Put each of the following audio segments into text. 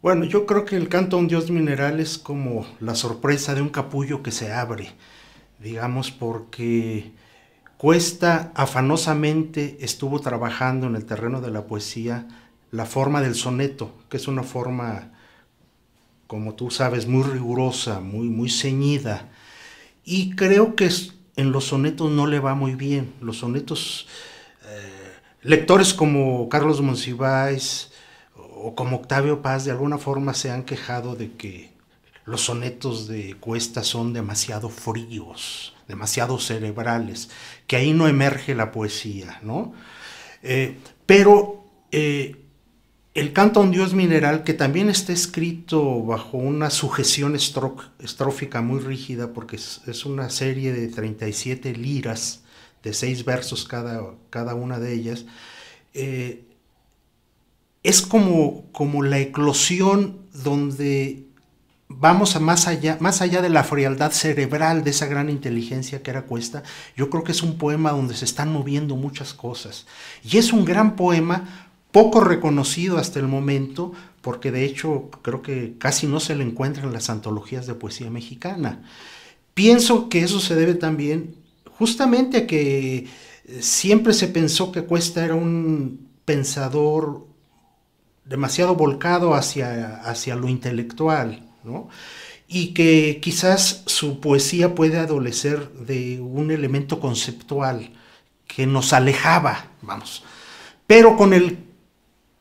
Bueno, yo creo que el canto a un dios mineral es como la sorpresa de un capullo que se abre, digamos, porque Cuesta afanosamente estuvo trabajando en el terreno de la poesía la forma del soneto, que es una forma, como tú sabes, muy rigurosa, muy ceñida. Y creo que en los sonetos no le va muy bien. Los sonetos, lectores como Carlos Monsiváis o como Octavio Paz de alguna forma se han quejado de que los sonetos de Cuesta son demasiado fríos, demasiado cerebrales, que ahí no emerge la poesía, ¿no? Pero el canto a un dios mineral, que también está escrito bajo una sujeción estrófica muy rígida, porque es una serie de 37 liras, de 6 versos cada una de ellas, eh, es como la eclosión donde vamos a más allá de la frialdad cerebral de esa gran inteligencia que era Cuesta. Yo creo que es un poema donde se están moviendo muchas cosas. Y es un gran poema, poco reconocido hasta el momento, porque de hecho creo que casi no se le encuentra en las antologías de poesía mexicana. Pienso que eso se debe también justamente a que siempre se pensó que Cuesta era un pensador demasiado volcado hacia lo intelectual, ¿no? Y que quizás su poesía puede adolecer de un elemento conceptual que nos alejaba, vamos. Pero con el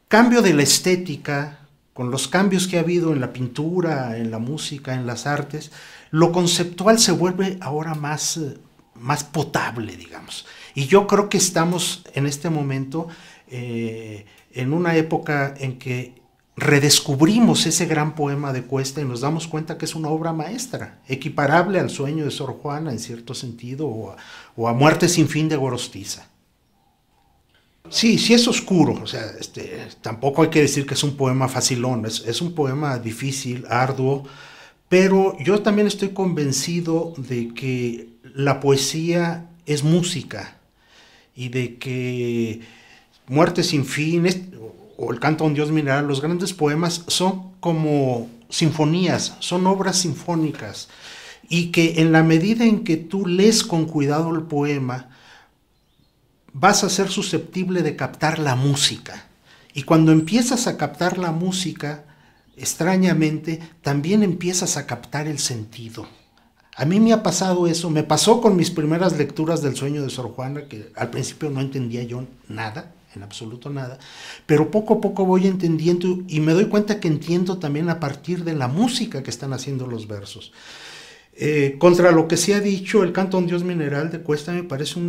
cambio de la estética, con los cambios que ha habido en la pintura, en la música, en las artes, lo conceptual se vuelve ahora más potable, digamos. Y yo creo que estamos en este momento en una época en que redescubrimos ese gran poema de Cuesta y nos damos cuenta que es una obra maestra, equiparable al Sueño de Sor Juana en cierto sentido, o a Muerte sin fin de Gorostiza. Sí, sí es oscuro, o sea, tampoco hay que decir que es un poema facilón, es un poema difícil, arduo, pero yo también estoy convencido de que la poesía es música y de que Muerte sin fin o El canto a un dios mineral, los grandes poemas son como sinfonías, son obras sinfónicas y que en la medida en que tú lees con cuidado el poema, vas a ser susceptible de captar la música. Y cuando empiezas a captar la música, extrañamente, también empiezas a captar el sentido. A mí me ha pasado eso, me pasó con mis primeras lecturas del Sueño de Sor Juana, que al principio no entendía yo nada, en absoluto nada, pero poco a poco voy entendiendo y me doy cuenta que entiendo también a partir de la música que están haciendo los versos. Contra lo que se ha dicho, el canto a un dios mineral de Cuesta me parece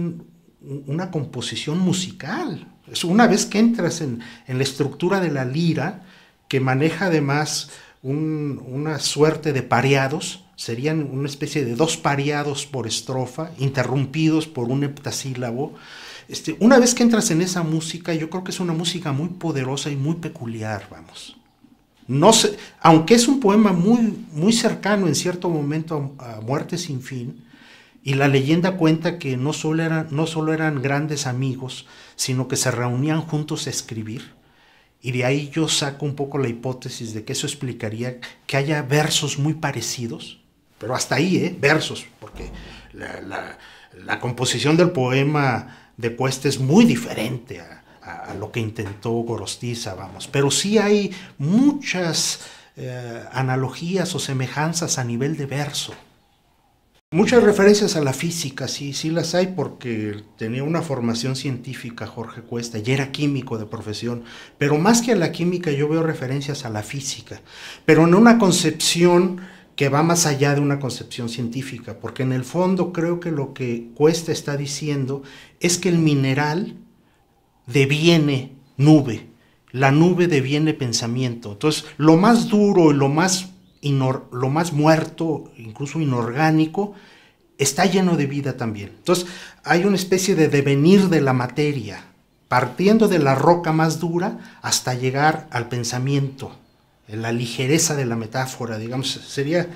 una composición musical. Una vez que entras en la estructura de la lira, que maneja además una suerte de pareados, serían una especie de 2 pareados por estrofa, interrumpidos por un heptasílabo. Una vez que entras en esa música, yo creo que es una música muy poderosa y muy peculiar, vamos. No sé, aunque es un poema muy cercano en cierto momento a Muerte sin fin, y la leyenda cuenta que no solo eran grandes amigos, sino que se reunían juntos a escribir. Y de ahí yo saco un poco la hipótesis de que eso explicaría que haya versos muy parecidos, pero hasta ahí, versos, porque la composición del poema de Cuesta es muy diferente a lo que intentó Gorostiza, vamos. Pero sí hay muchas analogías o semejanzas a nivel de verso. Muchas referencias a la física, sí las hay porque tenía una formación científica Jorge Cuesta y era químico de profesión, pero más que a la química yo veo referencias a la física, pero en una concepción que va más allá de una concepción científica, porque en el fondo creo que lo que Cuesta está diciendo es que el mineral deviene nube, la nube deviene pensamiento, entonces lo más duro y lo más muerto, incluso inorgánico, está lleno de vida también. Entonces hay una especie de devenir de la materia, partiendo de la roca más dura hasta llegar al pensamiento, la ligereza de la metáfora, digamos, sería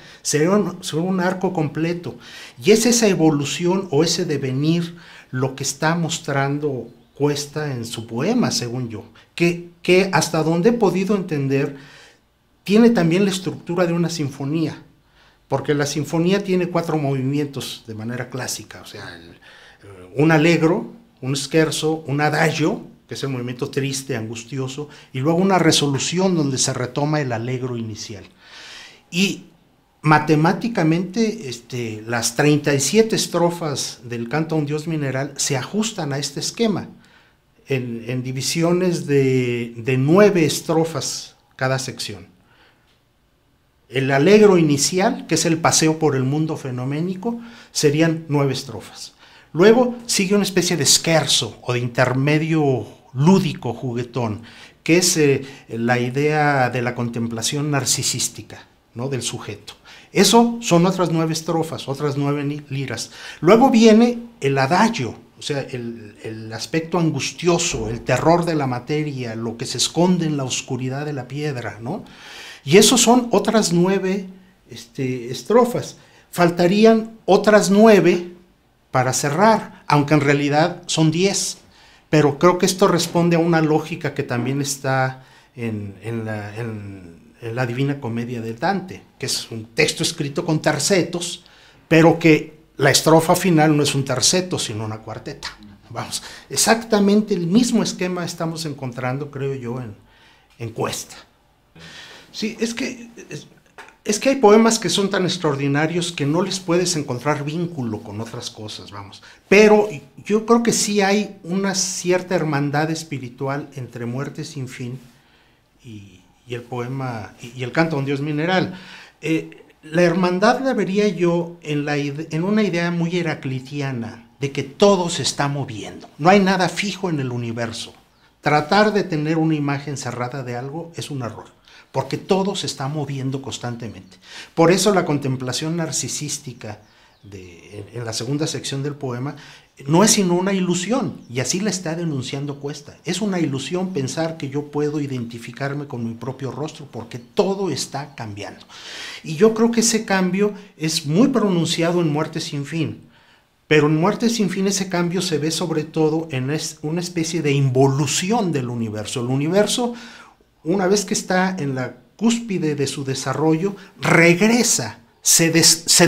un arco completo. Y es esa evolución o ese devenir lo que está mostrando Cuesta en su poema, según yo, que hasta donde he podido entender, tiene también la estructura de una sinfonía, porque la sinfonía tiene 4 movimientos de manera clásica, o sea, un allegro, un scherzo, un adagio, que es el movimiento triste, angustioso, y luego una resolución donde se retoma el allegro inicial. Y matemáticamente las 37 estrofas del Canto a un Dios Mineral se ajustan a este esquema, en divisiones de 9 estrofas cada sección. El allegro inicial, que es el paseo por el mundo fenoménico, serían 9 estrofas. Luego sigue una especie de scherzo o de intermedio lúdico, juguetón, que es la idea de la contemplación narcisística, ¿no?, del sujeto. Eso son otras 9 estrofas, otras 9 liras. Luego viene el adagio, o sea, el aspecto angustioso, el terror de la materia, lo que se esconde en la oscuridad de la piedra, ¿no? Y eso son otras 9 estrofas. Faltarían otras 9 para cerrar, aunque en realidad son 10. Pero creo que esto responde a una lógica que también está en la Divina Comedia de Dante, que es un texto escrito con tercetos, pero que la estrofa final no es un terceto, sino una cuarteta. Vamos, exactamente el mismo esquema estamos encontrando, creo yo, en Cuesta. Sí, es que hay poemas que son tan extraordinarios que no les puedes encontrar vínculo con otras cosas, vamos. Pero yo creo que sí hay una cierta hermandad espiritual entre Muerte sin fin y el poema, y el Canto a un Dios Mineral. La hermandad la vería yo en una idea muy heraclitiana, de que todo se está moviendo. No hay nada fijo en el universo. Tratar de tener una imagen cerrada de algo es un error, porque todo se está moviendo constantemente. Por eso la contemplación narcisística en la segunda sección del poema no es sino una ilusión, y así la está denunciando Cuesta. Es una ilusión pensar que yo puedo identificarme con mi propio rostro, porque todo está cambiando. Y yo creo que ese cambio es muy pronunciado en Muerte sin fin, pero en Muerte sin fin ese cambio se ve sobre todo en una especie de involución del universo. El universo, una vez que está en la cúspide de su desarrollo, regresa, se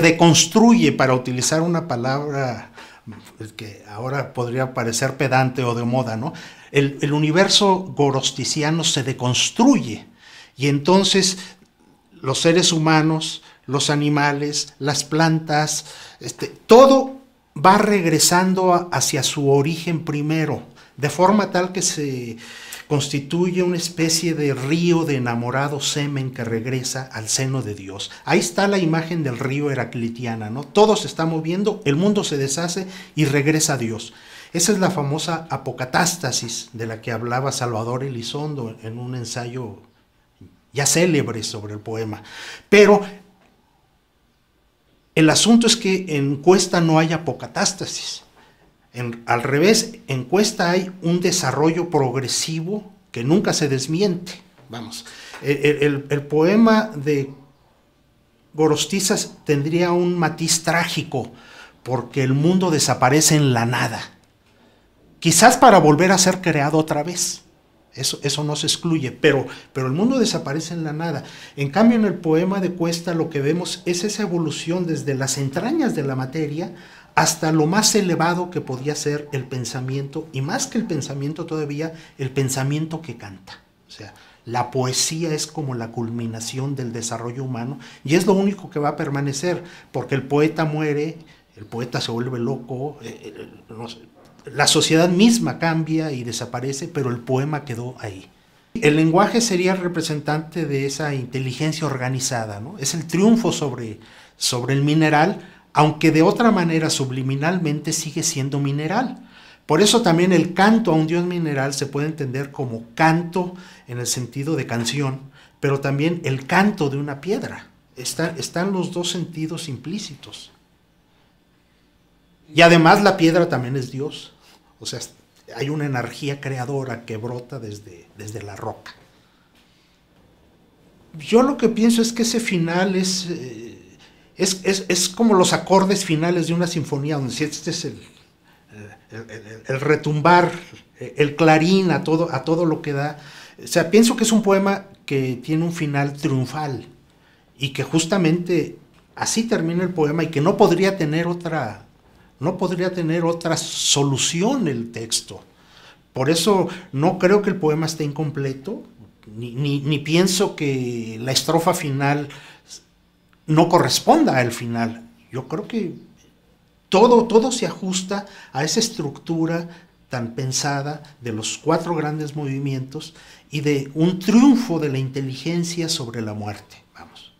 deconstruye, para utilizar una palabra que ahora podría parecer pedante o de moda, ¿no? El universo gorosticiano se deconstruye, y entonces los seres humanos, los animales, las plantas, todo va regresando hacia su origen primero, de forma tal que se constituye una especie de río de enamorado semen que regresa al seno de Dios. Ahí está la imagen del río heraclitiana, ¿no? Todo se está moviendo, el mundo se deshace y regresa a Dios. Esa es la famosa apocatástasis de la que hablaba Salvador Elizondo en un ensayo ya célebre sobre el poema. Pero el asunto es que en Cuesta no hay apocatástasis. Al revés, en Cuesta hay un desarrollo progresivo que nunca se desmiente. Vamos, el poema de Gorostizas tendría un matiz trágico, porque el mundo desaparece en la nada, quizás para volver a ser creado otra vez. Eso no se excluye, pero el mundo desaparece en la nada. En cambio, en el poema de Cuesta lo que vemos es esa evolución desde las entrañas de la materia hasta lo más elevado que podía ser el pensamiento, y más que el pensamiento todavía, el pensamiento que canta. O sea, la poesía es como la culminación del desarrollo humano, y es lo único que va a permanecer, porque el poeta muere, el poeta se vuelve loco, la sociedad misma cambia y desaparece, pero el poema quedó ahí. El lenguaje sería el representante de esa inteligencia organizada, ¿no? Es el triunfo sobre el mineral, aunque de otra manera subliminalmente sigue siendo mineral. Por eso también el canto a un Dios mineral se puede entender como canto en el sentido de canción, pero también el canto de una piedra. Están los dos sentidos implícitos. Y además la piedra también es Dios. O sea, hay una energía creadora que brota desde la roca. Yo lo que pienso es que ese final es como los acordes finales de una sinfonía, donde este es el retumbar, el clarín a todo lo que da. O sea, pienso que es un poema que tiene un final triunfal y que justamente así termina el poema y que no podría tener otra solución el texto. Por eso no creo que el poema esté incompleto, ni pienso que la estrofa final no corresponda al final. Yo creo que todo se ajusta a esa estructura tan pensada de los 4 grandes movimientos y de un triunfo de la inteligencia sobre la muerte. Vamos.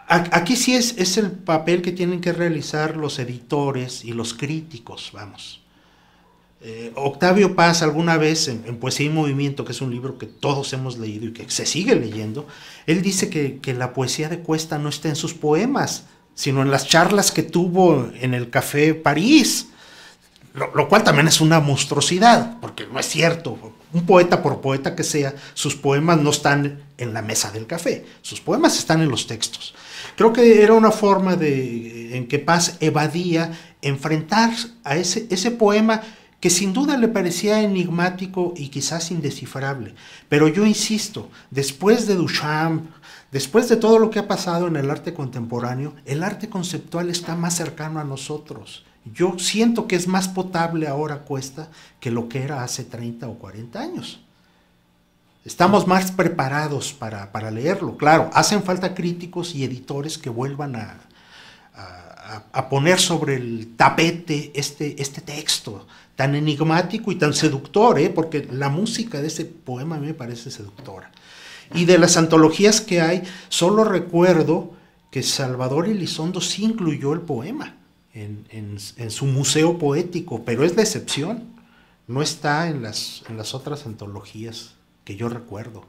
Aquí sí es el papel que tienen que realizar los editores y los críticos, vamos. Octavio Paz alguna vez en Poesía y Movimiento, que es un libro que todos hemos leído y que se sigue leyendo, él dice que la poesía de Cuesta no está en sus poemas, sino en las charlas que tuvo en el Café París, lo cual también es una monstruosidad, porque no es cierto. Un poeta, por poeta que sea, sus poemas no están en la mesa del café, sus poemas están en los textos. Creo que era una forma en que Paz evadía enfrentar a ese poema que sin duda le parecía enigmático y quizás indescifrable. Pero yo insisto, después de Duchamp, después de todo lo que ha pasado en el arte contemporáneo, el arte conceptual está más cercano a nosotros. Yo siento que es más potable ahora Cuesta que lo que era hace 30 o 40 años. Estamos más preparados para leerlo. Claro, hacen falta críticos y editores que vuelvan a poner sobre el tapete este texto tan enigmático y tan seductor, porque la música de ese poema a mí me parece seductora. Y de las antologías que hay, solo recuerdo que Salvador Elizondo sí incluyó el poema en su museo poético, pero es la excepción, no está en las otras antologías que yo recuerdo.